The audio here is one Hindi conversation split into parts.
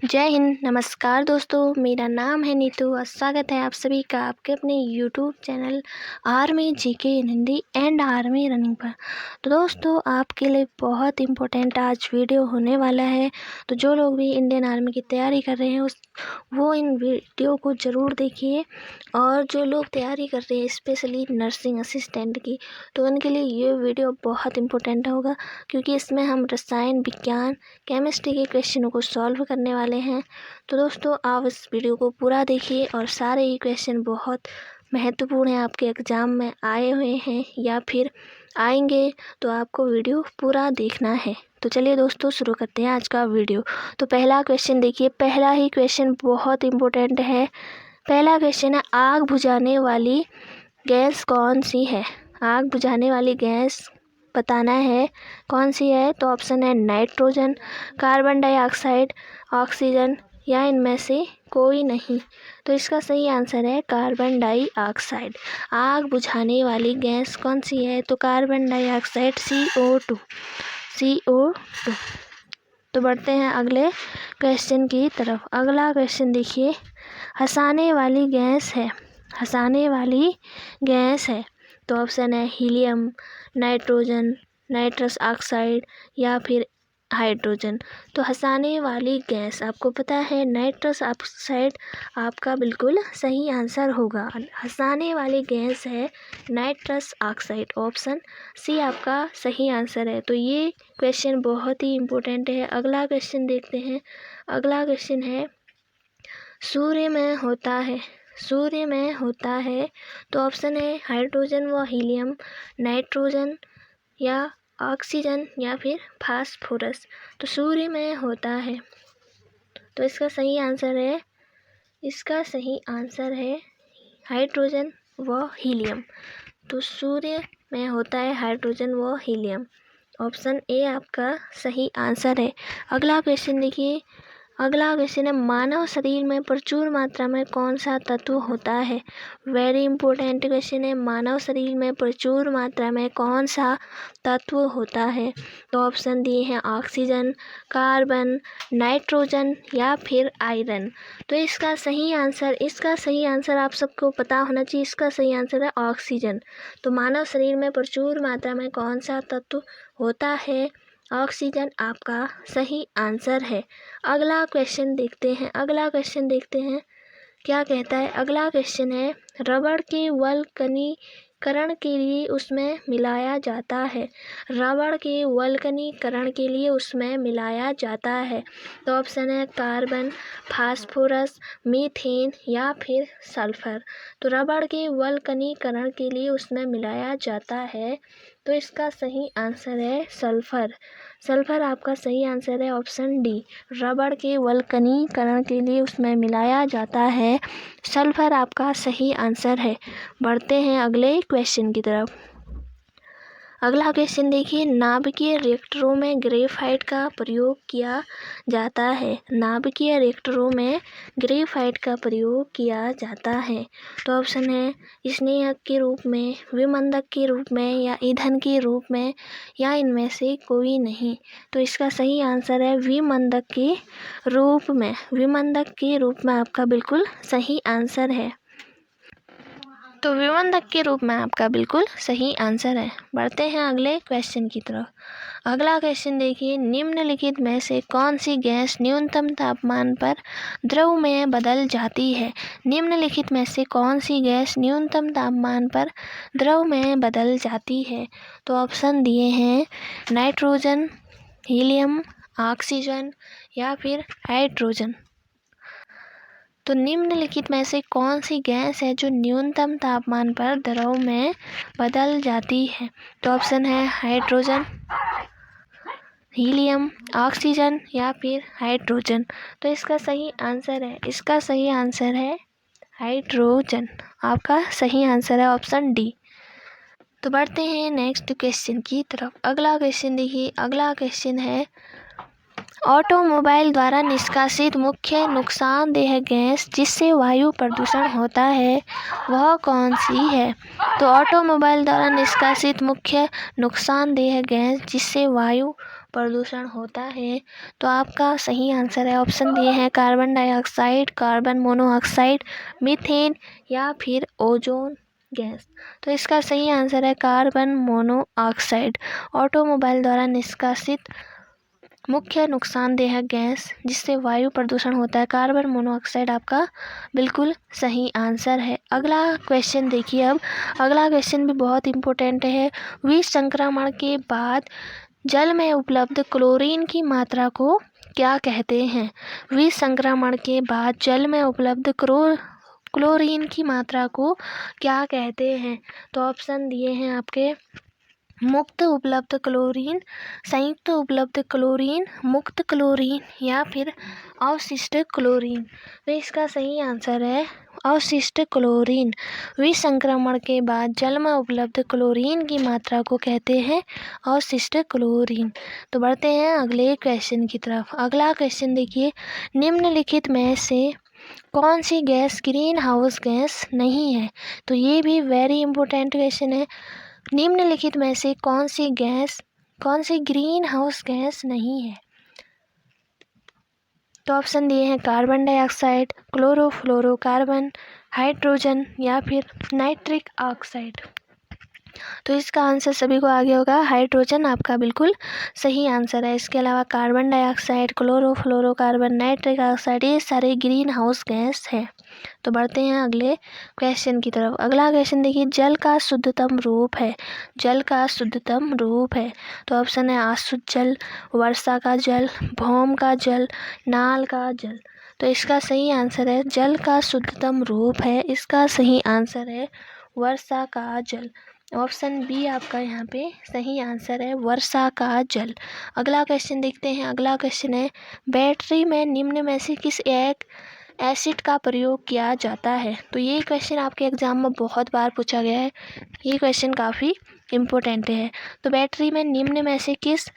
जय हिंद। नमस्कार दोस्तों, मेरा नाम है नीतू और स्वागत है आप सभी का आपके अपने YouTube channel army GK in Hindi and army running पर। तो दोस्तों, आपके लिए बहुत इम्पोर्टेंट आज वीडियो होने वाला है। तो जो लोग भी इंडियन आर्मी की तैयारी कर रहे हैं वो इन वीडियो को ज़रूर देखिए। और जो लोग तैयारी कर रहे हैं स्पेशली नर्सिंग असिस्टेंट की, तो उनके लिए ये वीडियो बहुत इम्पोर्टेंट होगा, क्योंकि इसमें हम रसायन विज्ञान केमिस्ट्री के क्वेश्चनों को सॉल्व करने वाले हैं। तो दोस्तों, आप इस वीडियो को पूरा देखिए और सारे ही क्वेश्चन बहुत महत्वपूर्ण हैं, आपके एग्ज़ाम में आए हुए हैं या फिर आएंगे, तो आपको वीडियो पूरा देखना है। तो चलिए दोस्तों, शुरू करते हैं आज का वीडियो। तो पहला क्वेश्चन देखिए, पहला ही क्वेश्चन बहुत इम्पोर्टेंट है। पहला क्वेश्चन है, आग बुझाने वाली गैस कौन सी है? आग बुझाने वाली गैस बताना है कौन सी है। तो ऑप्शन है नाइट्रोजन, कार्बन डाइऑक्साइड, ऑक्सीजन या इनमें से कोई नहीं। तो इसका सही आंसर है कार्बन डाइऑक्साइड। आग बुझाने वाली गैस कौन सी है? तो कार्बन डाइऑक्साइड, CO2। तो बढ़ते हैं अगले क्वेश्चन की तरफ। अगला क्वेश्चन देखिए, हंसाने वाली गैस है, हंसाने वाली गैस है। तो ऑप्शन है हीलियम, नाइट्रोजन, नाइट्रस ऑक्साइड या फिर हाइड्रोजन। तो हंसाने वाली गैस आपको पता है नाइट्रस ऑक्साइड आपका बिल्कुल सही आंसर होगा। हंसाने वाली गैस है नाइट्रस ऑक्साइड, ऑप्शन सी आपका सही आंसर है। तो ये क्वेश्चन बहुत ही इम्पोर्टेंट है। अगला क्वेश्चन देखते हैं। अगला क्वेश्चन है, सूर्य में होता है, सूर्य में होता है। तो ऑप्शन है हाइड्रोजन व हीलियम, नाइट्रोजन या ऑक्सीजन या फिर फास्फोरस। तो सूर्य में होता है, तो इसका सही आंसर है, इसका सही आंसर है हाइड्रोजन व हीलियम। तो सूर्य में होता है हाइड्रोजन व हीलियम, ऑप्शन ए आपका सही आंसर है। अगला क्वेश्चन देखिए, अगला क्वेश्चन है, मानव शरीर में प्रचुर मात्रा में कौन सा तत्व होता है? वेरी इंपॉर्टेंट क्वेश्चन है। मानव शरीर में प्रचुर मात्रा में कौन सा तत्व होता है? तो ऑप्शन दिए हैं ऑक्सीजन, कार्बन, नाइट्रोजन या फिर आयरन। तो इसका सही आंसर आप सबको पता होना चाहिए। इसका सही आंसर है ऑक्सीजन। तो मानव शरीर में प्रचुर मात्रा में कौन सा तत्व होता है? ऑक्सीजन आपका सही आंसर है। अगला क्वेश्चन देखते हैं। अगला क्वेश्चन देखते हैं क्या कहता है। अगला क्वेश्चन है, रबड़ के वल्कनीकरण के लिए उसमें मिलाया जाता है। रबड़ के वल्कनीकरण के लिए उसमें मिलाया जाता है। तो ऑप्शन है कार्बन, फास्फोरस, मीथेन या फिर सल्फर। तो रबड़ के वल्कनीकरण के लिए उसमें मिलाया जाता है, तो इसका सही आंसर है सल्फर। सल्फर आपका सही आंसर है, ऑप्शन डी। रबड़ के वल्कनीकरण के लिए उसमें मिलाया जाता है, सल्फर आपका सही आंसर है। बढ़ते हैं अगले क्वेश्चन की तरफ। अगला क्वेश्चन देखिए, नाभिकीय रिएक्टरों में ग्रेफाइट का प्रयोग किया जाता है। नाभिकीय रिएक्टरों में ग्रेफाइट का प्रयोग किया जाता है। तो ऑप्शन है स्नेहक के रूप में, विमंदक के रूप में या ईंधन के रूप में या इनमें से कोई नहीं। तो इसका सही आंसर है विमंदक के रूप में। विमंदक के रूप में आपका बिल्कुल सही आंसर है। तो विमंदक के रूप में आपका बिल्कुल सही आंसर है। बढ़ते हैं अगले क्वेश्चन की तरफ। अगला क्वेश्चन देखिए, निम्नलिखित में से कौन सी गैस न्यूनतम तापमान पर द्रव में बदल जाती है? निम्नलिखित में से कौन सी गैस न्यूनतम तापमान पर द्रव में बदल जाती है? तो ऑप्शन दिए हैं नाइट्रोजन, हीलियम, ऑक्सीजन या फिर हाइड्रोजन। तो निम्नलिखित में से कौन सी गैस है जो न्यूनतम तापमान पर द्रव में बदल जाती है? तो ऑप्शन है हाइड्रोजन, हीलियम, ऑक्सीजन या फिर हाइड्रोजन। तो इसका सही आंसर है हाइड्रोजन। आपका सही आंसर है ऑप्शन डी। तो बढ़ते हैं नेक्स्ट क्वेश्चन की तरफ। अगला क्वेश्चन देखिए। अगला क्वेश्चन है, ऑटोमोबाइल द्वारा निष्कासित मुख्य नुकसानदेह गैस जिससे वायु प्रदूषण होता है वह कौन सी है? तो ऑटोमोबाइल द्वारा निष्कासित मुख्य नुकसानदेह गैस जिससे वायु प्रदूषण होता है? तो आपका सही आंसर है, ऑप्शन दिए हैं carbon dioxide, carbon monoxide, methane या फिर ओजोन गैस। तो इसका सही आंसर है कार्बन मोनोऑक्साइड। ऑटोमोबाइल द्वारा निष्कासित मुख्य नुकसानदेह गैस जिससे वायु प्रदूषण होता है, कार्बन मोनोऑक्साइड आपका बिल्कुल सही आंसर है। अगला क्वेश्चन देखिए, अब अगला क्वेश्चन भी बहुत इंपॉर्टेंट है। विसंक्रमण के बाद जल में उपलब्ध क्लोरीन की मात्रा को क्या कहते हैं? विसंक्रमण के बाद जल में उपलब्ध क्लोरीन की मात्रा को क्या कहते हैं? तो ऑप्शन दिए हैं आपके मुक्त उपलब्ध क्लोरीन, संयुक्त उपलब्ध क्लोरीन, मुक्त क्लोरीन या फिर अवशिष्ट क्लोरीन। तो इसका सही आंसर है अवशिष्ट क्लोरीन। विसंक्रमण के बाद जल में उपलब्ध क्लोरीन की मात्रा को कहते हैं अवशिष्ट क्लोरीन। तो बढ़ते हैं अगले क्वेश्चन की तरफ। अगला क्वेश्चन देखिए, निम्नलिखित में से कौन सी गैस ग्रीन हाउस गैस नहीं है? तो ये भी वेरी इंपॉर्टेंट क्वेश्चन है। निम्नलिखित में से कौन सी ग्रीन हाउस गैस नहीं है? तो ऑप्शन दिए हैं कार्बन डाइऑक्साइड, क्लोरोफ्लोरोकार्बन, हाइड्रोजन या फिर नाइट्रिक ऑक्साइड। तो इसका आंसर सभी को आगे होगा, हाइड्रोजन आपका बिल्कुल सही आंसर है। इसके अलावा carbon dioxide, chlorofluorocarbon, nitric oxide ये सारे ग्रीन हाउस गैस है। तो बढ़ते हैं अगले क्वेश्चन की तरफ। अगला क्वेश्चन देखिए, जल का शुद्धतम रूप है। जल का शुद्धतम रूप है। तो ऑप्शन है अशुद्ध जल, वर्षा का जल, भौम का जल, नाल का जल। तो इसका सही आंसर है जल का शुद्धतम रूप है। इसका सही आंसर है वर्षा का जल। ऑप्शन बी आपका यहाँ पे सही आंसर है वर्षा का जल। अगला क्वेश्चन देखते हैं। अगला क्वेश्चन है, बैटरी में निम्न में से किस एक एसिड का प्रयोग किया जाता है? तो ये क्वेश्चन आपके एग्जाम में बहुत बार पूछा गया है। ये क्वेश्चन काफ़ी इम्पोर्टेंट है। तो बैटरी में निम्न में से किस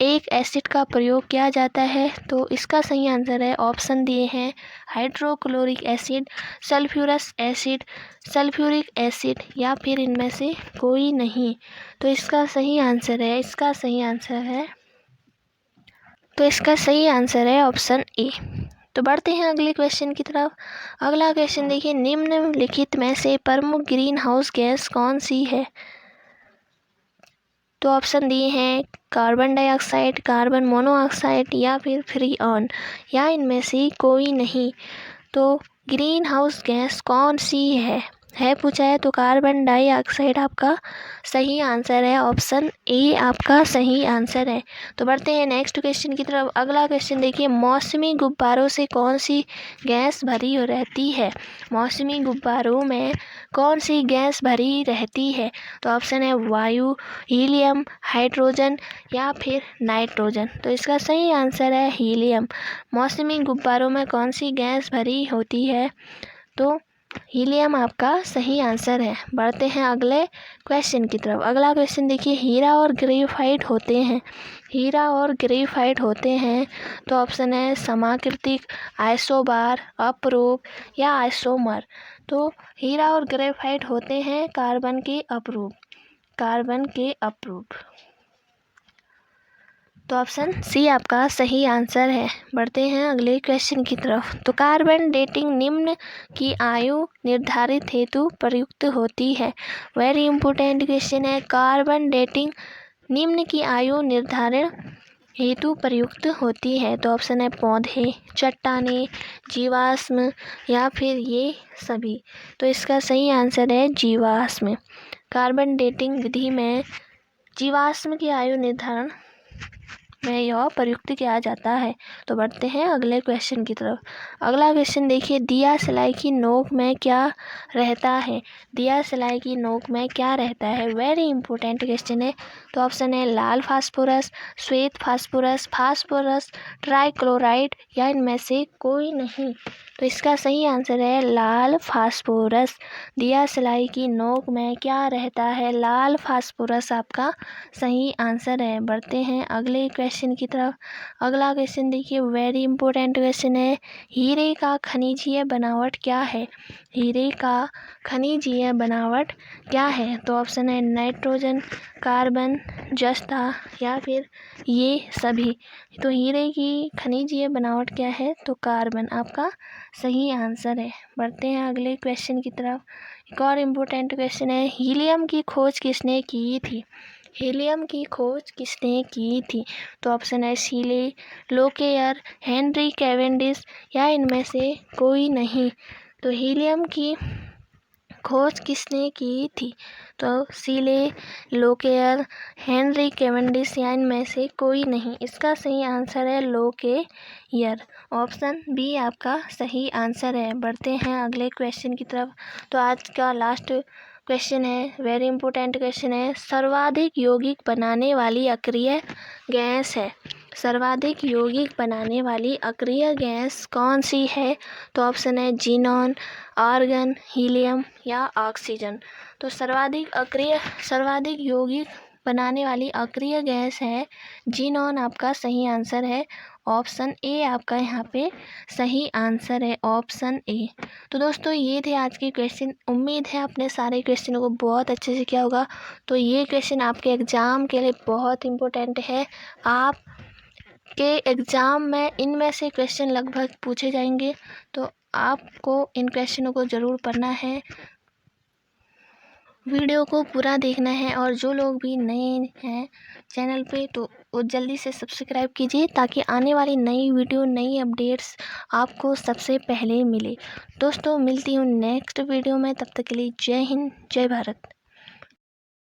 एक एसिड का प्रयोग किया जाता है? तो इसका सही आंसर है, ऑप्शन दिए हैं hydrochloric acid, sulphurous acid, sulphuric acid या फिर इनमें से कोई नहीं। तो इसका सही आंसर है ऑप्शन ए। तो बढ़ते हैं अगले क्वेश्चन की तरफ। अगला क्वेश्चन देखिए, निम्नलिखित में से प्रमुख ग्रीन हाउस गैस कौन सी है? तो ऑप्शन दिए हैं कार्बन डाइऑक्साइड, कार्बन मोनोऑक्साइड या फिर फ्रीऑन या इनमें से कोई नहीं। तो ग्रीन हाउस गैस कौन सी है पूछा है, तो कार्बन डाइऑक्साइड आपका सही आंसर है। ऑप्शन ए आपका सही आंसर है। तो बढ़ते हैं नेक्स्ट क्वेश्चन की तरफ। अगला क्वेश्चन देखिए, मौसमी गुब्बारों से कौन सी गैस भरी रहती है? मौसमी गुब्बारों में कौन सी गैस भरी रहती है? तो ऑप्शन है वायु, हीलियम, हाइड्रोजन या फिर नाइट्रोजन। तो इसका सही आंसर है हीलियम। मौसमी गुब्बारों में कौन सी गैस भरी होती है? तो हीलियम आपका सही आंसर है। बढ़ते हैं अगले क्वेश्चन की तरफ। अगला क्वेश्चन देखिए, हीरा और ग्रेफाइट होते हैं। तो ऑप्शन है समाकृतिक, आइसोबार, अपरूप या आइसोमर। तो हीरा और ग्रेफाइट होते हैं कार्बन के अपरूप। तो ऑप्शन सी आपका सही आंसर है। बढ़ते हैं अगले क्वेश्चन की तरफ। तो कार्बन डेटिंग निम्न की आयु निर्धारित हेतु प्रयुक्त होती है। वेरी इंपॉर्टेंट क्वेश्चन है। कार्बन डेटिंग निम्न की आयु निर्धारण हेतु प्रयुक्त होती है। तो ऑप्शन है पौधे, चट्टानें, जीवाश्म या फिर ये सभी। तो इसका सही आंसर है जीवाश्म। कार्बन डेटिंग विधि में जीवाश्म की आयु निर्धारण में यह प्रयुक्त किया जाता है। तो बढ़ते हैं अगले क्वेश्चन की तरफ। अगला क्वेश्चन देखिए, दिया सलाई की नोक में क्या रहता है? दिया सलाई की नोक में क्या रहता है? वेरी इंपॉर्टेंट क्वेश्चन है। तो ऑप्शन है लाल फास्फोरस, श्वेत फास्फोरस, फास्फोरस ट्राइक्लोराइड या इनमें से कोई नहीं। तो इसका सही आंसर है लाल फास्फोरस। दिया सलाई की नोक में क्या रहता है? लाल फास्फोरस आपका सही आंसर है। बढ़ते हैं अगले क्वेश्चन की तरफ। अगला क्वेश्चन देखिए, वेरी इंपॉर्टेंट क्वेश्चन है। हीरे का खनिजीय बनावट क्या है? हीरे का खनिजीय बनावट क्या है? तो ऑप्शन है नाइट्रोजन, कार्बन, जस्ता या फिर ये सभी। तो हीरे की खनिजीय बनावट क्या है? तो कार्बन आपका सही आंसर है। बढ़ते हैं अगले क्वेश्चन की तरफ। एक और इम्पोर्टेंट क्वेश्चन है, हीलियम की खोज किसने की थी? हीलियम की खोज किसने की थी? तो ऑप्शन है शीले, लोकेयर, हेनरी कैवेंडिश या इनमें से कोई नहीं। तो हीलियम की खोज किसने की थी? तो शीले, लोकेयर, हेनरी कैवेंडिश या इनमें से कोई नहीं। इसका सही आंसर है लोकेयर। ऑप्शन बी आपका सही आंसर है। बढ़ते हैं अगले क्वेश्चन की तरफ। तो आज का लास्ट क्वेश्चन है, वेरी इंपॉर्टेंट क्वेश्चन है। सर्वाधिक यौगिक बनाने वाली अक्रिय गैस है। सर्वाधिक यौगिक बनाने वाली अक्रिय गैस कौन सी है? तो ऑप्शन है जीनॉन, आर्गन, हीलियम या ऑक्सीजन। तो सर्वाधिक यौगिक बनाने वाली अक्रिय गैस है जीनॉन। आपका सही आंसर है। ऑप्शन ए आपका यहाँ पे सही आंसर है, ऑप्शन ए। तो दोस्तों ये थे आज के क्वेश्चन। उम्मीद है आपने सारे क्वेश्चनों को बहुत अच्छे से किया होगा। तो ये क्वेश्चन आपके एग्ज़ाम के लिए बहुत इम्पोर्टेंट है। आप के एग्ज़ाम में इनमें से क्वेश्चन लगभग पूछे जाएंगे, तो आपको इन क्वेश्चनों को ज़रूर पढ़ना है, वीडियो को पूरा देखना है। और जो लोग भी नए हैं चैनल पे तो वो जल्दी से सब्सक्राइब कीजिए, ताकि आने वाली नई वीडियो, नई अपडेट्स आपको सबसे पहले मिले। दोस्तों मिलती हूँ नेक्स्ट वीडियो में, तब तक के लिए जय हिंद, जय भारत।